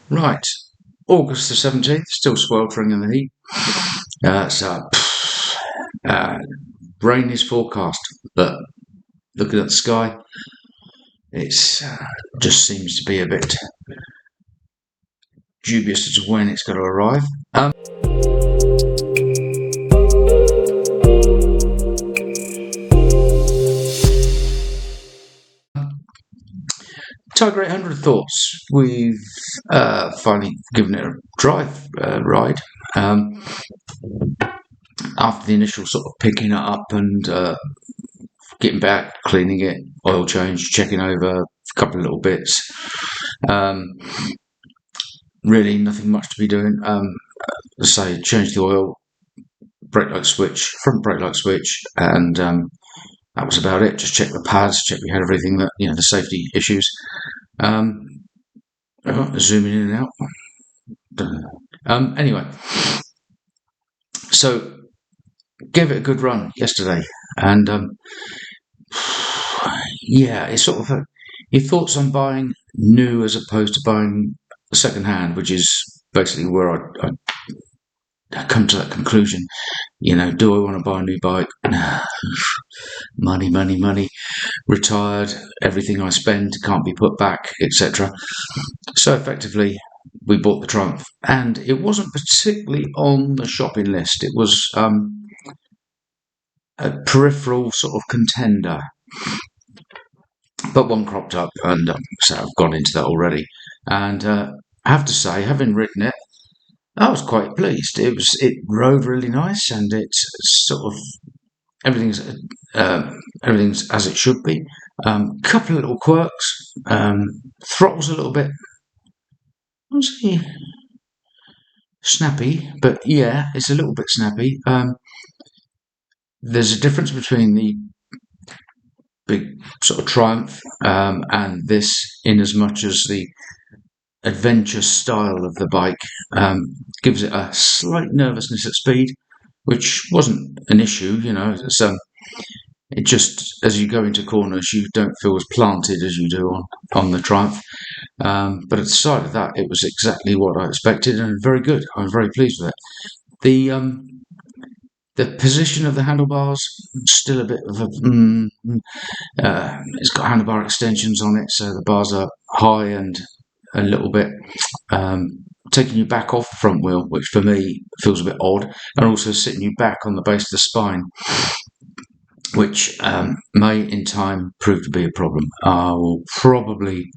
Right, August the 17th, still sweltering in the heat. Uh, rain is forecast, but looking at the sky, it's just seems to be a bit dubious as to when it's going to arrive. Tiger 800 thoughts. We've finally given it a drive ride. After the initial sort of picking it up and getting back, cleaning it, oil change, checking over a couple of little bits. Really nothing much to be doing. Say, change the oil, brake light switch, front brake light switch, and that was about it. Just check the pads, check we had everything that, the safety issues. Zooming in and out. Anyway, so gave it a good run yesterday, and yeah, it's sort of your thoughts on buying new as opposed to buying second hand, which is basically where I come to that conclusion. Do I want to buy a new bike? Money. Retired, everything I spend can't be put back, etc. So effectively, we bought the Triumph, and it wasn't particularly on the shopping list. It was a peripheral sort of contender, but one cropped up, and so I've gone into that already. And I have to say, having ridden it, I was quite pleased. It rode really nice, and it's sort of everything's as it should be. Couple of little quirks. Throttle's a little bit, snappy, but yeah, it's a little bit snappy. There's a difference between the big sort of Triumph and this, in as much as the adventure style of the bike gives it a slight nervousness at speed, which wasn't an issue. It just, as you go into corners, you don't feel as planted as you do on the Triumph. But aside of that, it was exactly what I expected, and very good. I'm very pleased with it. The position of the handlebars, still a bit of a. It's got handlebar extensions on it, so the bars are high and a little bit taking you back off the front wheel, which for me feels a bit odd, and also sitting you back on the base of the spine, which may in time prove to be a problem. I will probably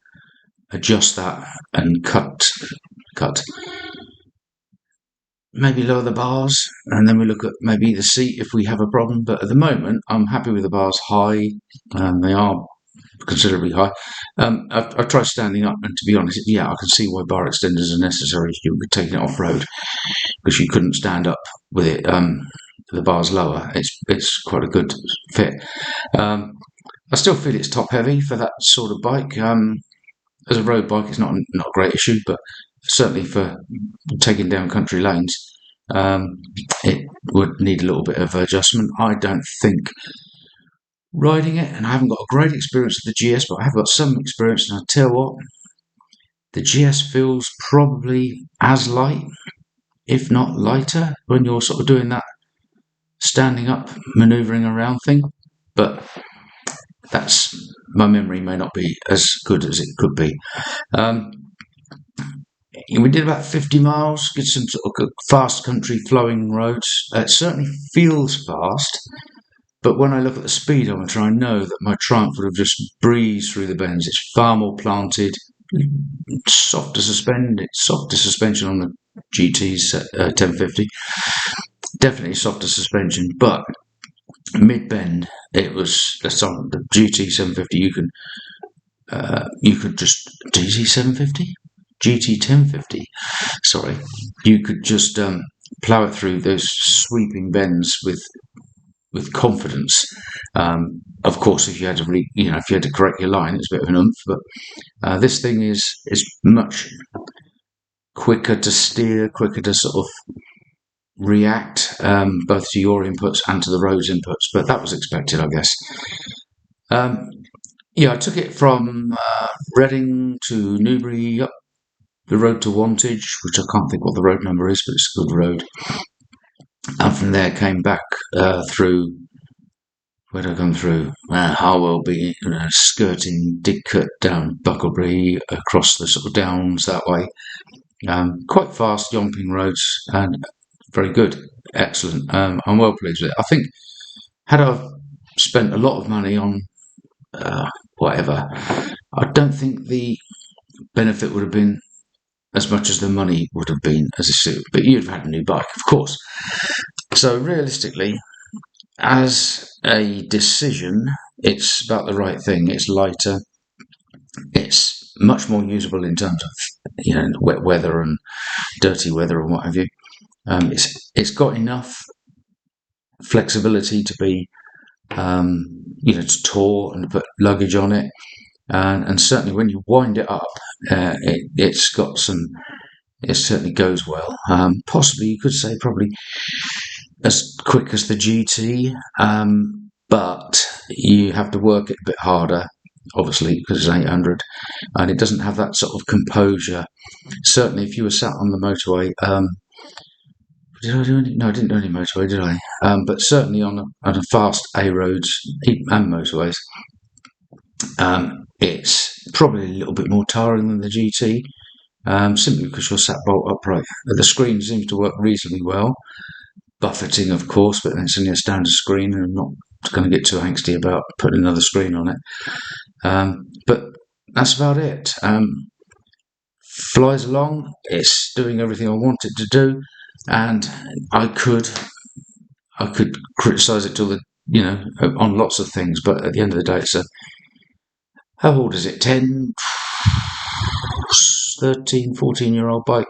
adjust that and cut. Maybe lower the bars, and then we look at maybe the seat if we have a problem. But at the moment, I'm happy with the bars high. They are considerably high. I've tried standing up, and to be honest, yeah, I can see why bar extenders are necessary if you were taking it off road, because you couldn't stand up with it. The bars lower. It's quite a good fit. I still feel it's top heavy for that sort of bike. As a road bike, it's not a great issue, but certainly for taking down country lanes, it would need a little bit of adjustment. I don't think riding it, and I haven't got a great experience with the GS, but I have got some experience, and I tell you what, the GS feels probably as light, if not lighter, when you're sort of doing that standing up, manoeuvring around thing. But that's, my memory may not be as good as it could be. We did about 50 miles, get some sort of fast country flowing roads. It certainly feels fast, but when I look at the speedometer, I know that my Triumph would have just breezed through the bends. It's far more planted, softer suspension on the GT's 1050. Definitely softer suspension, but mid-bend, it was, that's on the GT 750. You could just GT 750. GT 1050, sorry, you could just plough it through those sweeping bends with confidence. Of course, if you had to correct your line, it's a bit of an oomph, but this thing is much quicker to steer, quicker to sort of react, both to your inputs and to the road's inputs. But that was expected, I guess. I took it from Reading to Newbury, up the road to Wantage, which I can't think what the road number is, but it's a good road. And from there came back through. Where did I come through? Harwelby, skirting Didcot down Bucklebury, across the sort of downs that way. Quite fast, yomping roads, and very good, excellent. I'm well pleased with it. I think had I spent a lot of money on whatever, I don't think the benefit would have been as much as the money would have been as a suit. But you'd have had a new bike, of course. So realistically, as a decision, it's about the right thing. It's lighter. It's much more usable in terms of wet weather and dirty weather and what have you. It's got enough flexibility to be to tow and put luggage on it, and certainly when you wind it up, it's got some. It certainly goes well. Possibly you could say probably as quick as the GT, but you have to work it a bit harder, obviously, because it's 800, and it doesn't have that sort of composure. Certainly, if you were sat on the motorway, did I do any? No, I didn't do any motorway, did I? But certainly on a fast A roads and motorways, it's probably a little bit more tiring than the GT, simply because you're sat bolt upright. The screen seems to work reasonably well. Buffeting, of course, but it's only a standard screen, and I'm not going to get too angsty about putting another screen on it. But that's about it. Flies along. It's doing everything I want it to do, and I could criticise it till on lots of things, but at the end of the day, it's how old is it? 10, 13, 14-year-old bike.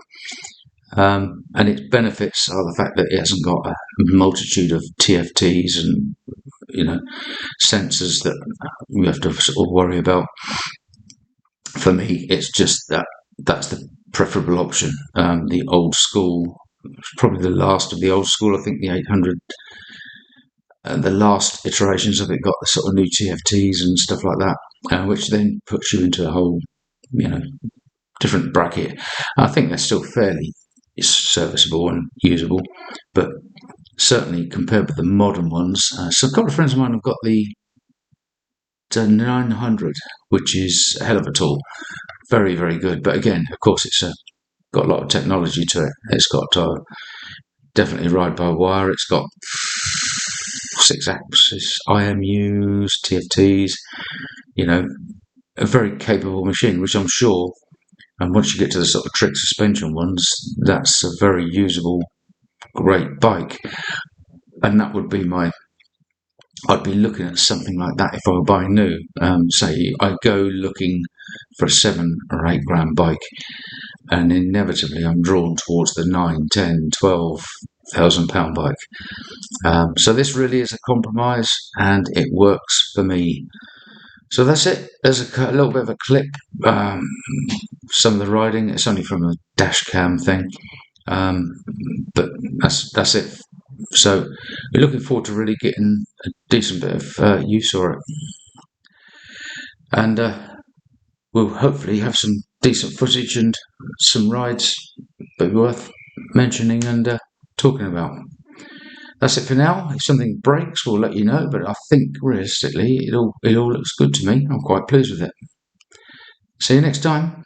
And its benefits are the fact that it hasn't got a multitude of TFTs and sensors that you have to sort of worry about. For me, it's just that's the preferable option. The old school, probably the last of the old school. I think the 800, the last iterations of it got the sort of new TFTs and stuff like that, which then puts you into a whole different bracket. I think they're still fairly serviceable and usable, but certainly compared with the modern ones. So a couple of friends of mine have got the 900, which is a hell of a tool. Very, very good. But again, of course, it's got a lot of technology to it. It's got definitely ride by wire. It's got 6-axis IMUs, TFTs. A very capable machine, which I'm sure. And once you get to the sort of trick suspension ones, that's a very usable, great bike. And that would be I'd be looking at something like that if I were buying new. Say I go looking for a 7 or 8 grand bike, and inevitably I'm drawn towards the 9, 10, 12,000 pound bike. So this really is a compromise, and it works for me. So that's it. There's a little bit of a clip. Some of the riding, it's only from a dash cam thing, but that's it. So we're looking forward to really getting a decent bit of use for it, and we'll hopefully have some decent footage and some rides that are worth mentioning and talking about. That's it for now. If something breaks, we'll let you know, but I think realistically it all looks good to me. I'm quite pleased with it. See you next time.